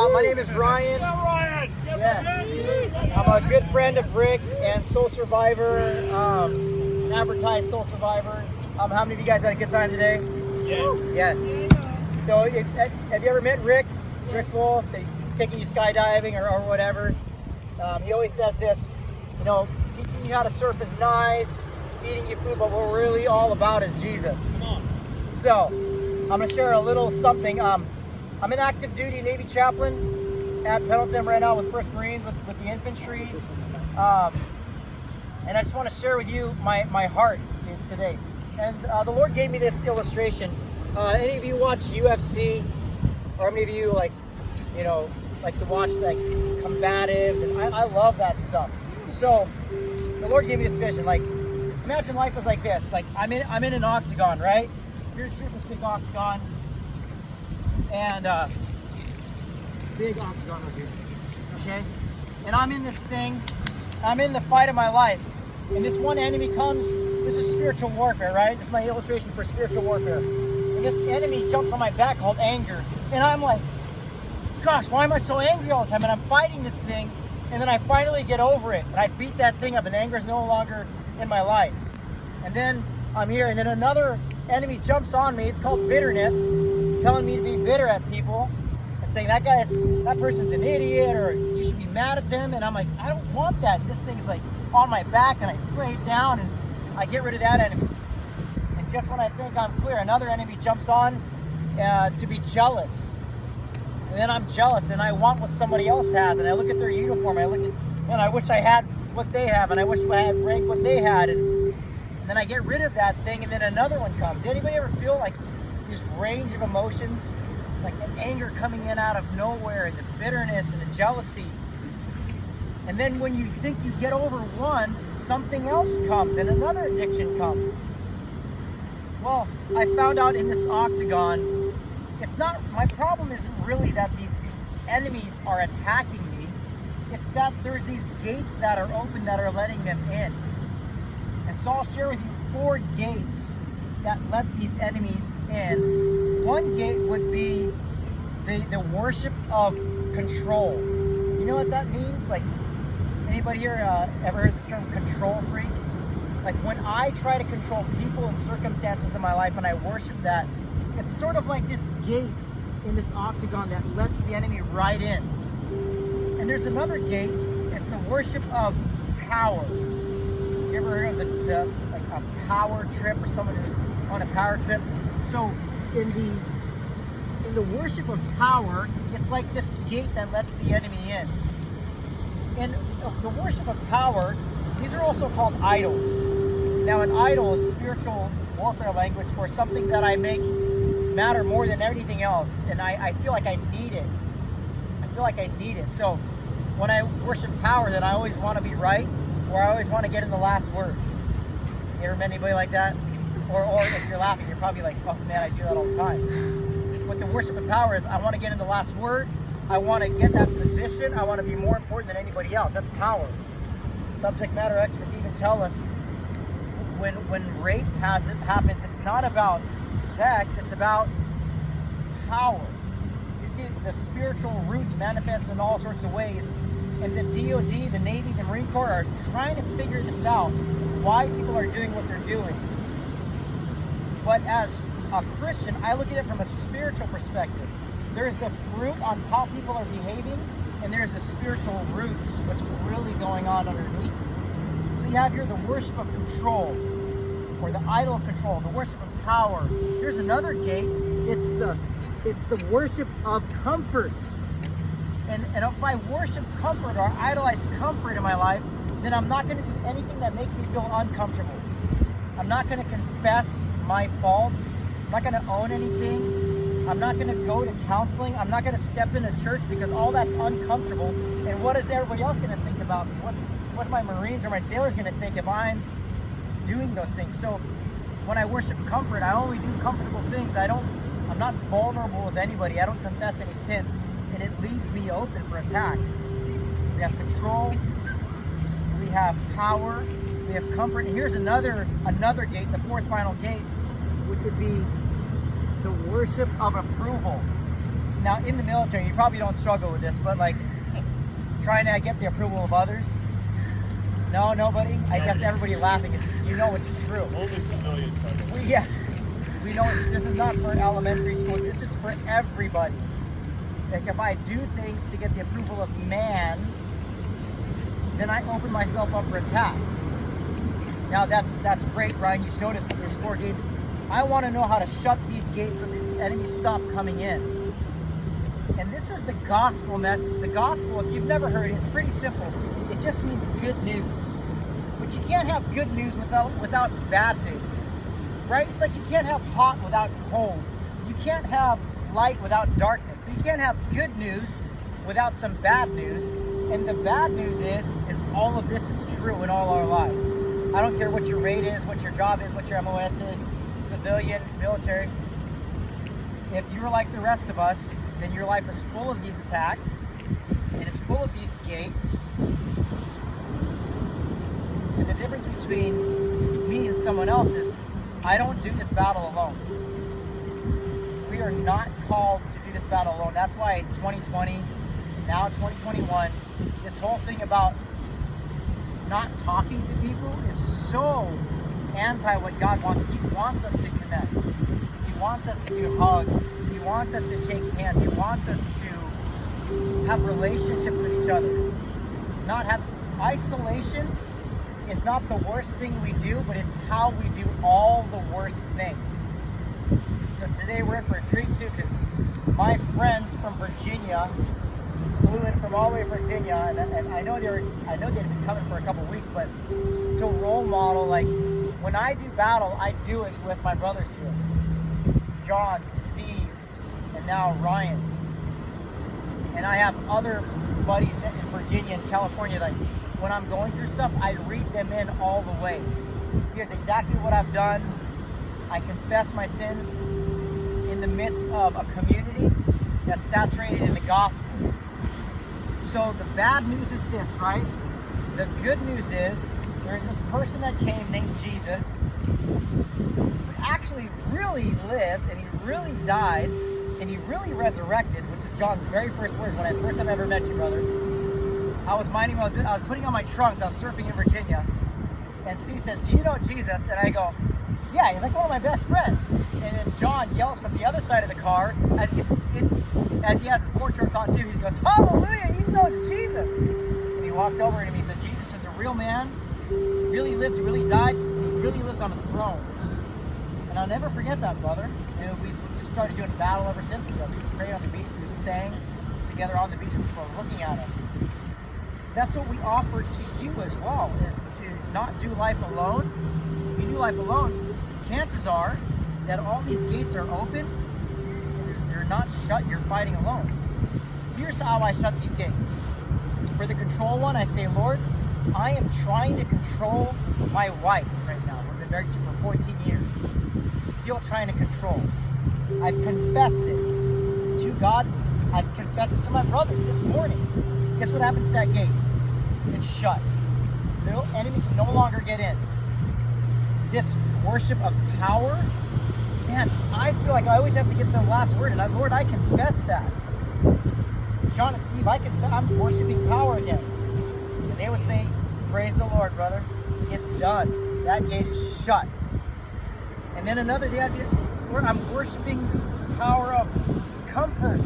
My name is Ryan. Yes. I'm a good friend of Rick and Soul Survivor, advertised Soul Survivor. How many of you guys had a good time today? Yes. Yes. So have you ever met Rick? Rick Wolf, taking you skydiving or whatever. He always says this, you know, teaching you how to surf is nice, feeding you food, but what we're really all about is Jesus. Come on. So, I'm going to share a little something. I'm an active duty Navy chaplain at Pendleton right now with 1st Marines, with the infantry. And I just want to share with you my heart today. And the Lord gave me this illustration. Any of you watch UFC? Or how many of you like to watch like combatives? And I love that stuff. So the Lord gave me this vision. Like, imagine life was like this. Like I'm in an octagon, right? Here's this big octagon, and big octagon over here. Okay, and I'm in this thing. I'm in the fight of my life, and this one enemy comes. This is spiritual warfare, right? This is my illustration for spiritual warfare. And this enemy jumps on my back called anger, and I'm like, gosh, why am I so angry all the time? And I'm fighting this thing, and then I finally get over it, and I beat that thing up, and anger is no longer in my life. And then I'm here, and then another enemy jumps on me. It's called bitterness, telling me to be bitter at people and saying that person's an idiot, or you should be mad at them. And I'm like, I don't want that. This thing's like on my back, and I slay it down, and I get rid of that enemy. And just when I think I'm clear, another enemy jumps on to be jealous. And then I'm jealous, and I want what somebody else has, and I look at their uniform, and I wish I had what they have, and I wish I had rank what they had, and then I get rid of that thing, and then another one comes. Anybody ever feel like this range of emotions, like an anger coming in out of nowhere, and the bitterness and the jealousy? And then when you think you get over one, something else comes, and another addiction comes. Well, I found out in this octagon, my problem isn't really that these enemies are attacking me. It's that there's these gates that are open that are letting them in. And so I'll share with you 4 gates that let these enemies in. One gate would be the worship of control. You know what that means? Like, anybody here ever heard the term control freak? Like, when I try to control people and circumstances in my life and I worship that, it's sort of like this gate in this octagon that lets the enemy right in. And there's another gate. It's the worship of power. You ever heard of like a power trip, or someone who's on a power trip? So in the worship of power, it's like this gate that lets the enemy in. And the worship of power, these are also called idols. Now, an idol is spiritual warfare language for something that I make matter more than anything else, and I feel like I need it. So when I worship power, then I always want to be right, or I always want to get in the last word. You ever met anybody like that? Or if you're laughing, you're probably like, oh man, I do that all the time. What the worship of power is, I want to get in the last word. I want to get that position. I want to be more important than anybody else. That's power. Subject matter experts even tell us when rape happens, it's not about sex, it's about power. You see, the spiritual roots manifest in all sorts of ways, and the DOD, the Navy, the Marine Corps are trying to figure this out, why people are doing what they're doing. But as a Christian, I look at it from a spiritual perspective. There's the fruit on how people are behaving, and there's the spiritual roots, what's really going on underneath. So you have here the worship of control, or the idol of control, the worship of power. Here's another gate. It's the worship of comfort. And if I worship comfort or idolize comfort in my life, then I'm not going to do anything that makes me feel uncomfortable. I'm not going to confess my faults. I'm not going to own anything. I'm not going to go to counseling. I'm not going to step into church because all that's uncomfortable. And what is everybody else going to think about me? What are my Marines or my sailors going to think if I'm doing those things? So when I worship comfort, I only do comfortable things. I'm not vulnerable with anybody. I don't confess any sins, and it leaves me open for attack. We have control, we have power, we have comfort. And here's another gate, the 4th final gate, which would be the worship of approval. Now, in the military, you probably don't struggle with this, but like trying to get the approval of others. No, nobody. I guess everybody laughing. You know it's true. Only civilians. We know this is not for elementary school. This is for everybody. Like if I do things to get the approval of man, then I open myself up for attack. Now that's great, Brian. You showed us that there's 4 gates. I want to know how to shut these gates so these enemies stop coming in. And this is the gospel message. The gospel, if you've never heard it, it's pretty simple. It just means good news. But you can't have good news without bad news. Right? It's like you can't have hot without cold. You can't have light without darkness. So you can't have good news without some bad news. And the bad news is all of this is true in all our lives. I don't care what your rate is, what your job is, what your MOS is, civilian, military. If you're like the rest of us, then your life is full of these attacks. It is full of these gates. And the difference between me and someone else is I don't do this battle alone. We are not called to do this battle alone. That's why in 2020, now 2021, this whole thing about not talking to people is so anti what God wants. He wants us to connect. He wants us to hug. He wants us to shake hands. He wants us to have relationships with each other. Not have isolation is not the worst thing we do, but it's how we do all the worst things. So today we're in for a treat too, because my friends from Virginia flew in from all the way to Virginia, and I know they'd been coming for a couple weeks, but to role model, like when I do battle, I do it with my brothers here, John, Steve, and now Ryan. And I have other buddies in Virginia and California that when I'm going through stuff, I read them in all the way. Here's exactly what I've done. I confess my sins in the midst of a community that's saturated in the gospel. So the bad news is this, right? The good news is there's this person that came named Jesus who actually really lived, and he really died, and he really resurrected, which is John's very first words when I first time I ever met you, brother. I was putting on my trunks, I was surfing in Virginia, and Steve says, "Do you know Jesus?" And I go, "Yeah." He's like one of my best friends. And then John yells from the other side of the car as he has his board shorts on too. He goes, "Hallelujah! You know it's Jesus." And he walked over to me and he said, "Jesus is a real man, really lived, really died, and he really lives on the throne." And I'll never forget that, brother. And we just started doing battle ever since. We prayed on the beach, we sang together on the beach, and people are looking at us. That's what we offer to you as well, is to not do life alone. If you do life alone, chances are that all these gates are open and they're not shut. You're fighting alone. Here's how I shut these gates. For the control one, I say, "Lord, I am trying to control my wife right now. We've been married for 14 years. Still trying to control. I've confessed it to God. I've confessed it to my brother this morning. Guess what happens to that gate? It's shut. The enemy can no longer get in. This worship of power, man, I feel like I always have to get the last word. And Lord, I confess that. John and Steve, I'm worshiping power again. And they would say, "Praise the Lord, brother. It's done. That gate is shut." And then another day, I'm worshiping the power of comfort.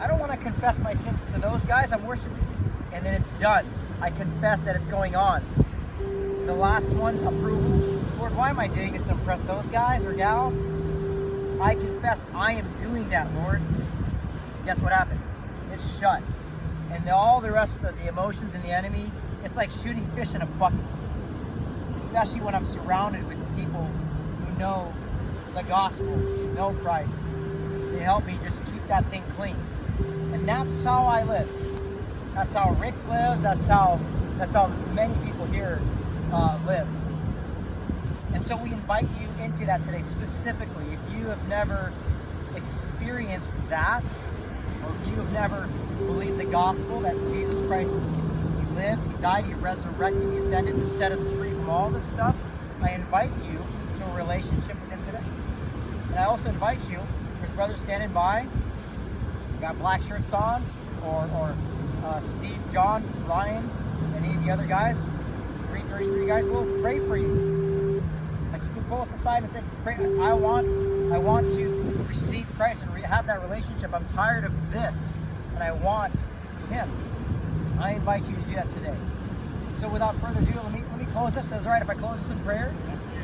I don't want to confess my sins to those guys. I'm worshiping. And then it's done. I confess that it's going on. The last one, approval. Lord, why am I doing this to impress those guys or gals? I confess I am doing that, Lord. Guess what happens? It's shut. And all the rest of the emotions and the enemy, it's like shooting fish in a bucket. Especially when I'm surrounded with people who know the gospel, who know Christ. They help me just keep that thing clean. And that's how I live. That's how Rick lives. That's how many people here live. And so we invite you into that today specifically. If you have never experienced that, or if you have never believed the gospel that Jesus Christ, He lived, He died, He resurrected, He ascended to set us free from all this stuff, I invite you to a relationship with Him today. And I also invite you There's brothers standing by. Got black shirts on, or Steve, John, Ryan, and any of the other guys, 333 guys, will pray for you. Like, you can pull us aside and say, pray, I want to receive Christ and have that relationship. I'm tired of this, and I want Him. I invite you to do that today. So without further ado, let me close this. Is it all right if I close this in prayer?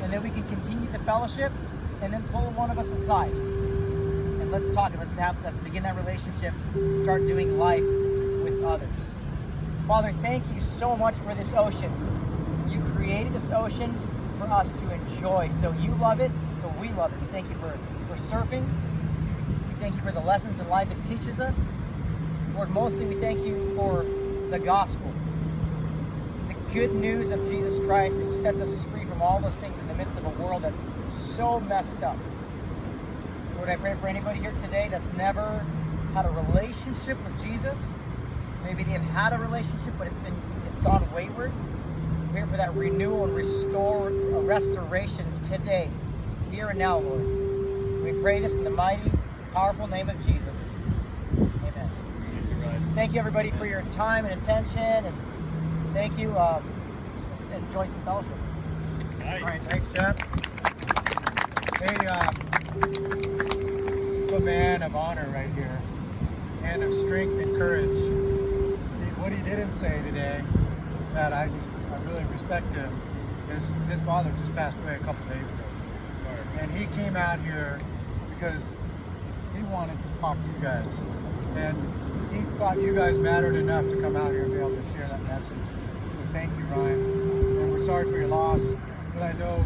And then we can continue the fellowship, and then pull one of us aside. And let's talk, and let's begin that relationship, start doing life with others. Father, thank you so much for this ocean. You created this ocean for us to enjoy. So you love it, so we love it. We thank you for surfing. We thank you for the lessons in life it teaches us. Lord, mostly we thank you for the gospel, the good news of Jesus Christ that sets us free from all those things in the midst of a world that's so messed up. Lord, I pray for anybody here today that's never had a relationship with Jesus. Maybe they've had a relationship, but it's gone wayward. We pray for that renewal and restoration today, here and now, Lord. We pray this in the mighty, powerful name of Jesus. Amen. Thank you, everybody, for your time and attention, and thank you. Enjoy some fellowship. Nice. All right, thanks, Jeff. Hey, a man of honor right here, and of strength and courage. What he didn't say today, that I really respect him, is his father just passed away a couple days ago. And he came out here because he wanted to talk to you guys. And he thought you guys mattered enough to come out here and be able to share that message. So thank you, Ryan. And we're sorry for your loss, but I know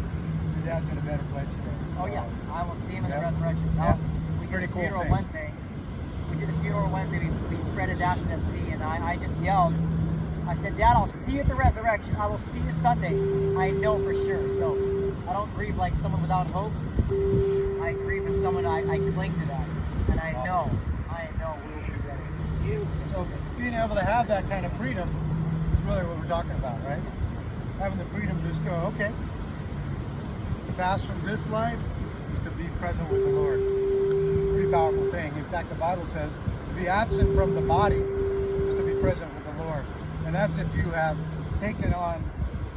your dad's in a better place today. Oh yeah, I will see him in the Yep. resurrection. Yep. We did Pretty a cool funeral thing. Wednesday. We did a funeral Wednesday. We spread his ashes at sea, and I just yelled. I said, Dad, I'll see you at the resurrection. I will see you Sunday. I know for sure. So I don't grieve like someone without hope. I grieve as someone I cling to that, and I know we will be ready. So being able to have that kind of freedom is really what we're talking about, right? Having the freedom to just go, okay, to pass from this life is to be present with the Lord. Pretty powerful thing. In fact, the Bible says to be absent from the body is to be present with the Lord. And that's if you have taken on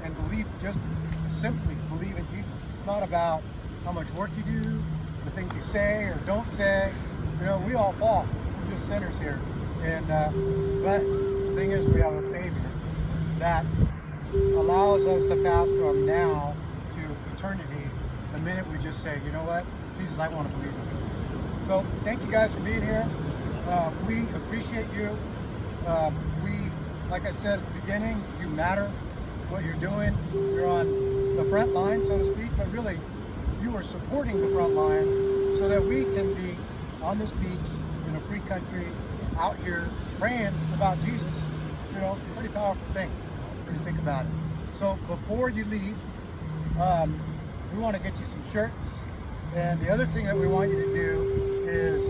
and believe, just simply believe in Jesus. It's not about how much work you do, the things you say or don't say. You know, we all fall. We're just sinners here. And but the thing is, we have a Savior that allows us to pass from now to eternity the minute we just say, you know what, Jesus, I want to believe in you. So thank you guys for being here. We appreciate you. Like I said at the beginning, you matter what you're doing. You're on the front line, so to speak, but really you are supporting the front line so that we can be on this beach in a free country out here praying about Jesus. You know, pretty powerful thing when you think about it. So before you leave, we want to get you some shirts. And the other thing that we want you to do is